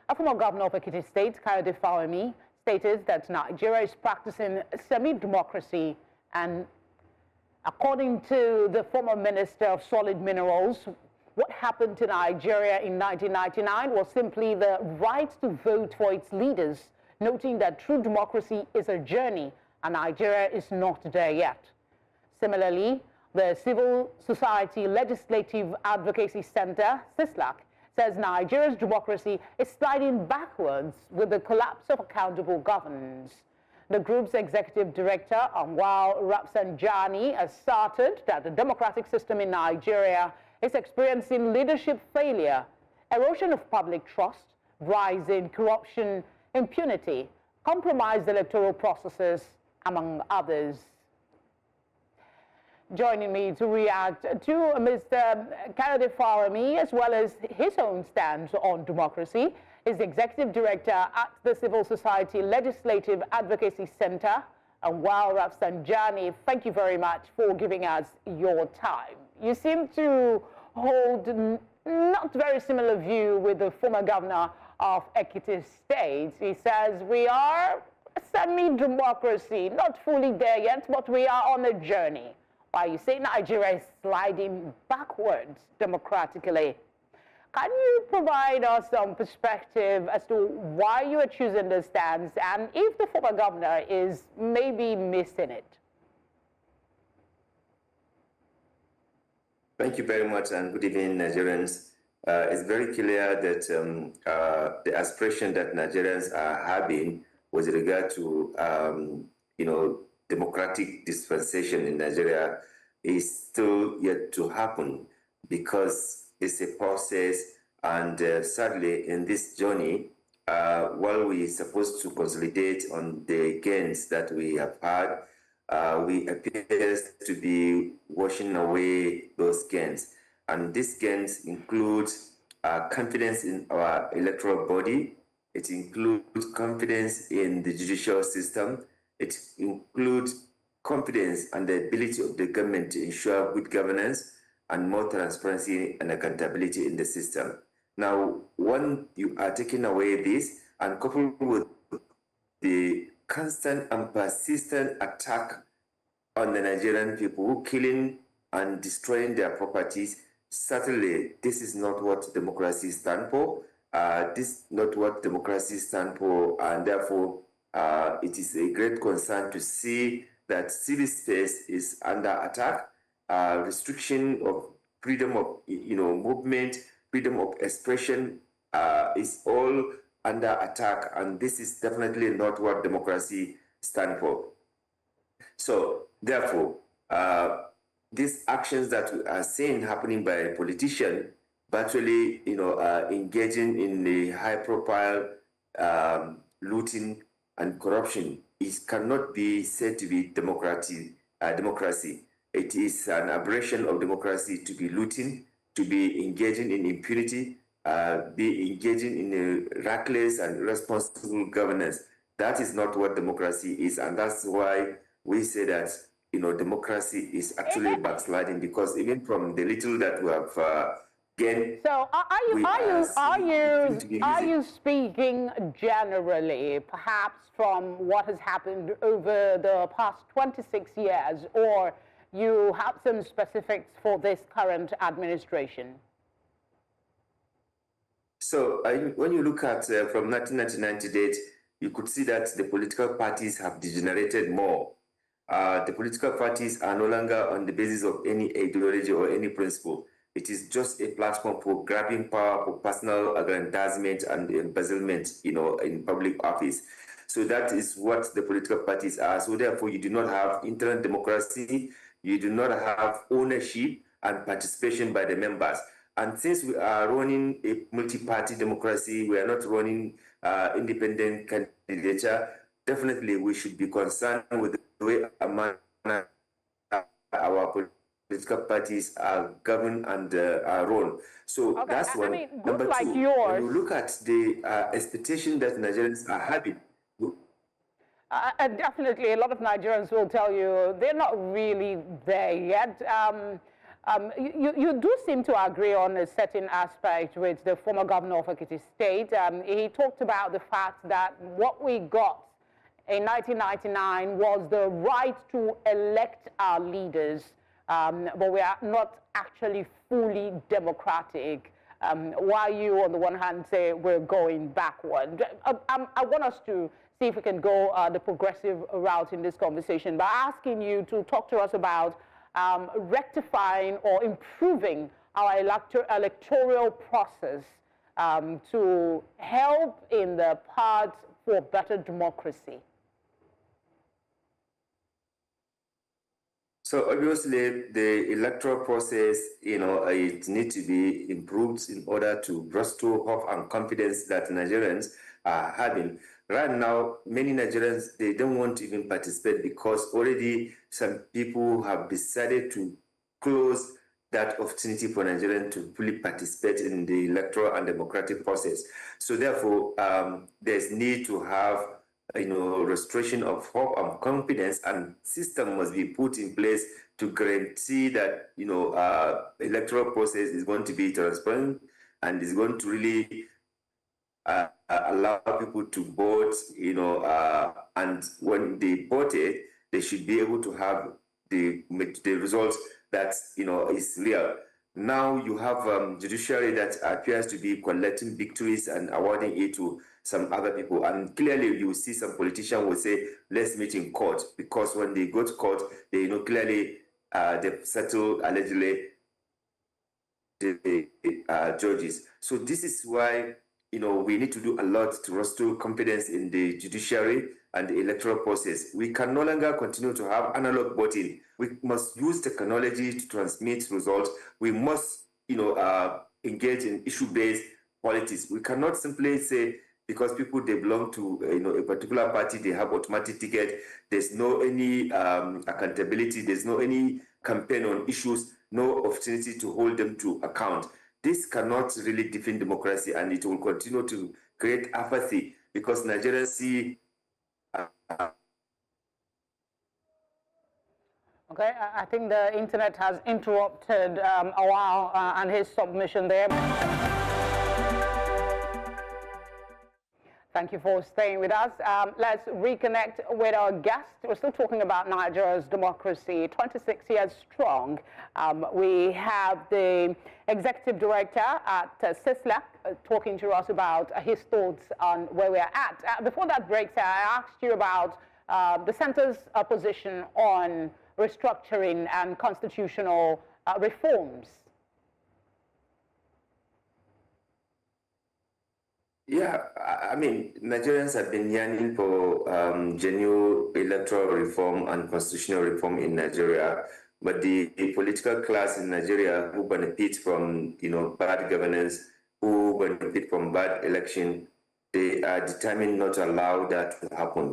A former governor of Ekiti State, Kayode Fayemi, stated that Nigeria is practicing semi-democracy, and according to the former Minister of Solid Minerals, what happened to Nigeria in 1999 was simply the right to vote for its leaders, noting that true democracy is a journey and Nigeria is not there yet. Similarly, the Civil Society Legislative Advocacy Center, CISLAC, says Nigeria's democracy is sliding backwards with the collapse of accountable governance. The group's executive director, Auwal Rafsanjani, asserted that the democratic system in Nigeria is experiencing leadership failure, erosion of public trust, rising corruption, impunity, compromised electoral processes, among others. Joining me to react to Mr. Kayode Fayemi, as well as his own stance on democracy, is the Executive Director at the Civil Society Legislative Advocacy Center, Auwal Rafsanjani. Thank you very much for giving us your time. You seem to hold not very similar view with the former governor of Ekiti State. He says we are a semi-democracy, not fully there yet, but we are on a journey. While you say Nigeria is sliding backwards democratically. Can you provide us some perspective as to why you are choosing this stance and if the former governor is maybe missing it? Thank you very much, and good evening, Nigerians. It's very clear that the aspiration that Nigerians are having with regard to, democratic dispensation in Nigeria is still yet to happen, because it's a process, and sadly, in this journey, while we're supposed to consolidate on the gains that we have had, we appear to be washing away those gains. And these gains include confidence in our electoral body. It includes confidence in the judicial system. It includes confidence and the ability of the government to ensure good governance and more transparency and accountability in the system. Now, when you are taking away this and coupled with the constant and persistent attack on the Nigerian people, killing and destroying their properties, certainly this is not what democracy stands for. This is not what democracy stands for, and therefore it is a great concern to see that civil space is under attack. Restriction of freedom of movement, freedom of expression is all under attack, and this is definitely not what democracy stands for. So therefore, these actions that we are seeing happening by politicians, virtually engaging in the high-profile looting and corruption, cannot be said to be democracy. It is an aberration of democracy to be looting, to be engaging in impunity, be engaging in a reckless and irresponsible governance. That is not what democracy is, and that's why we say that democracy is actually backsliding, because even from the little that we have gained. So are you speaking generally, perhaps from what has happened over the past 26 years, or you have some specifics for this current administration? So when you look at from 1999 to date, you could see that the political parties have degenerated more. The political parties are no longer on the basis of any ideology or any principle. It is just a platform for grabbing power, for personal aggrandizement and embezzlement, in public office. So that is what the political parties are. So therefore, you do not have internal democracy, you do not have ownership and participation by the members. And since we are running a multi-party democracy, we are not running independent candidature, definitely we should be concerned with the way our political parties are governed and are run. So okay, that's one. Number like two, yours, when you look at the expectation that Nigerians are having. Definitely, a lot of Nigerians will tell you they're not really there yet. You do seem to agree on a certain aspect with the former governor of Ekiti State. He talked about the fact that what we got in 1999 was the right to elect our leaders, but we are not actually fully democratic. While you, on the one hand, say we're going backward. I want us to see if we can go the progressive route in this conversation by asking you to talk to us about rectifying or improving our electoral process to help in the path for better democracy. So obviously, the electoral process, it needs to be improved in order to restore hope and confidence that Nigerians are having. Right now, many Nigerians, they don't want to even participate because already some people have decided to close that opportunity for Nigerians to fully participate in the electoral and democratic process. So therefore, there's need to have restoration of hope and confidence, and system must be put in place to guarantee that electoral process is going to be transparent and is going to really allow people to vote. And when they voted, they should be able to have the results that is real. Now you have judiciary that appears to be collecting victories and awarding it to some other people. And clearly you see some politicians will say, let's meet in court, because when they go to court, they clearly they've settled allegedly the judges. So this is why we need to do a lot to restore confidence in the judiciary and the electoral process. We can no longer continue to have analog voting. We must use technology to transmit results. We must, engage in issue-based politics. We cannot simply say because people they belong to a particular party, they have automatic ticket. There's no any accountability. There's no any campaign on issues. No opportunity to hold them to account. This cannot really defend democracy, and it will continue to create apathy because Nigerians see. Okay, I think the internet has interrupted Auwal and his submission there. Thank you for staying with us. Let's reconnect with our guest. We're still talking about Nigeria's democracy, 26 years strong. We have the executive director at CISLAC talking to us about his thoughts on where we're at. Before that break, I asked you about the center's position on restructuring and constitutional reforms. Yeah, I mean, Nigerians have been yearning for genuine electoral reform and constitutional reform in Nigeria, but the political class in Nigeria who benefit from, bad governance, who benefit from bad election, they are determined not to allow that to happen.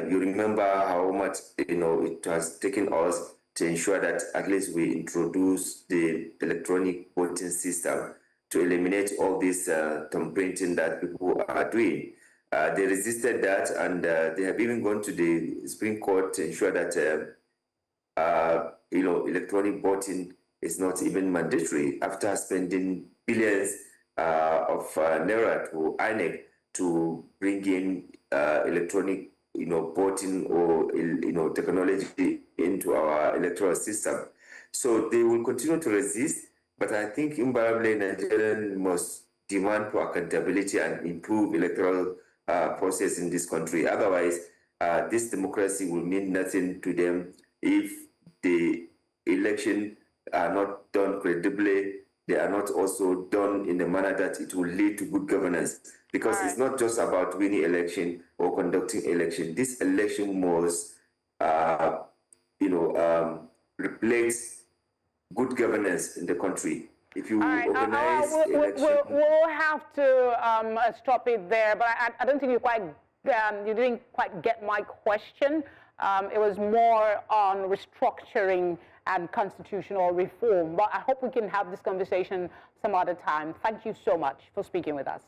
You remember how much, it has taken us to ensure that at least we introduce the electronic voting system to eliminate all this thumb printing that people are doing. They resisted that, and they have even gone to the Supreme Court to ensure that electronic voting is not even mandatory after spending billions of naira to INEC to bring in electronic voting or technology into our electoral system. So they will continue to resist. But I think invariably Nigerians must demand for accountability and improve electoral process in this country. Otherwise, this democracy will mean nothing to them if the election are not done credibly. They are not also done in a manner that it will lead to good governance. Because it's not just about winning election or conducting election. This election must, replace good governance in the country. If you organize election, we'll have to stop it there. But I don't think you didn't quite get my question. It was more on restructuring and constitutional reform. But I hope we can have this conversation some other time. Thank you so much for speaking with us.